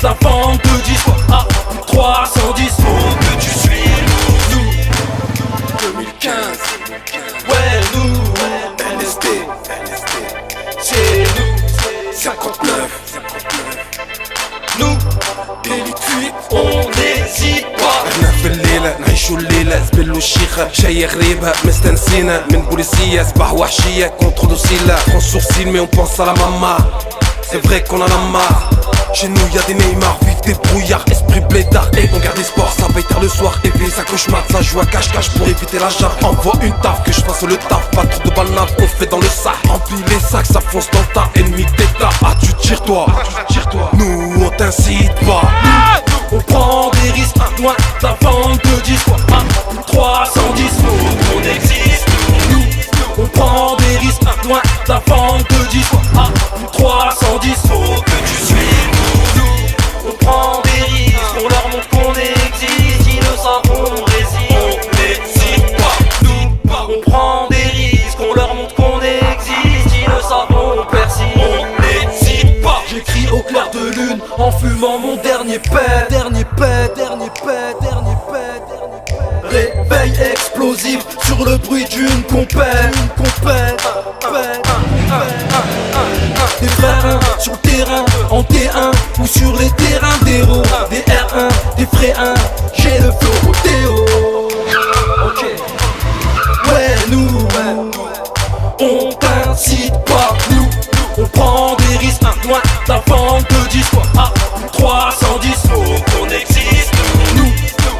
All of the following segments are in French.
la vente de disques à plus de 310. Faut que tu suives nous 2015. Ouais nous LSD, c'est nous 59. Nous Délit on n'hésite pas. احنا في الليلة نعيشو الليلة زبلو الشيخة جاية غريبة مستنسينا من بوليسية صباح وحشية كونتر دوسيلا on sourcille mais on pense à la maman. C'est vrai qu'on en a marre. Chez nous y'a des Neymar, vivent des brouillards, esprit blédard et on garde les sports. Ça veille tard le soir, éveiller sa cauchemar, ça joue à cache-cache pour éviter la jarre. Envoie une taf, que je fasse le taf, pas trop de balles naves, on fait dans le sac. Remplis les sacs, ça fonce dans ta ennemi d'état. Ah tu tires-toi, nous on t'incite pas. On prend des risques, loin de la vente de disques à plus de 310. Faut qu'on existe nous. On prend des risques, loin de la vente de disques à plus de 310. Faut que tu suives nous. On prend des risques, on leur montre qu'on existe. Ils le savent, on résiste. On n'hésite pas, nous. On prend des risques, on leur montre qu'on existe. Ils le savent, on persiste. On n'hésite pas. J'écris au clair de lune en fumant mon dernier pet. Réveil explosif sur le bruit d'une compète. Des frères sur le terrain, en T1 ou sur les terrains d'héros. Des R1, des frais 1, j'ai le flow rodéo. Ok. Ouais nous, on t'incite pas. Nous, on prend des risques, loin de la vente de disques à plus de 310. Faut qu'on existe nous.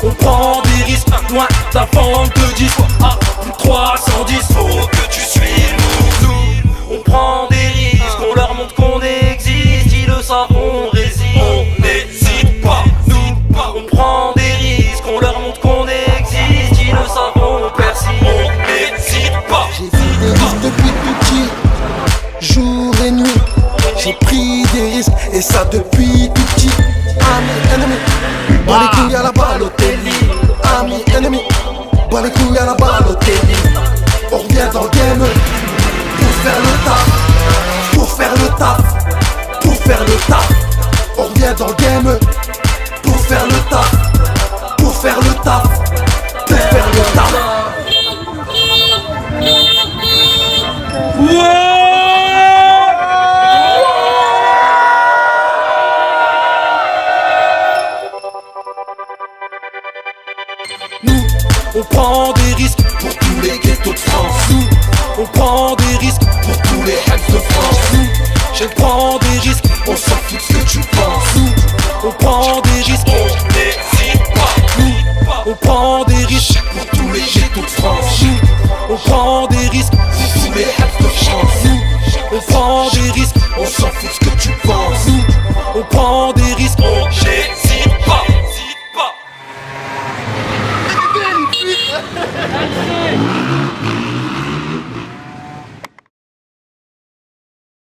On prend des risques, loin de la vente de disques à plus de 310. Faut que tu suives nous. On prend des risques, on leur montre qu'on existe. Ils le savent, on résiste. On n'hésite pas, nous. On prend des risques, on leur montre qu'on existe. Ils le savent, on persiste. On n'hésite pas. J'ai vu des risques depuis tout petit, jour et nuit. J'ai pris des risques et ça depuis tout petit. Ami, ennemi, bas les couilles à la Balotelli. Ami, ennemi, bas les couilles à la Balotelli. On revient dans le game pour faire le taf, pour faire le taf, pour faire le taf. On revient dans le game pour faire le taf, pour faire le taf, pour faire le taf. Nous, on prend des risques pour tous les ghettos de France. Nous, on prend des risques pour tous les hags de France. Nous, je prends des risques, on s'en fout de ce que tu penses. Nous, on prend des risques, on n'hésite pas. Nous, on prend des risques pour tous les ghettos de France. Nous, on prend des risques pour tous les hags de France. Nous, on prend des risques, on s'en fout de ce que tu penses. Nous, on prend des risques, on n'hésite pas. That's it.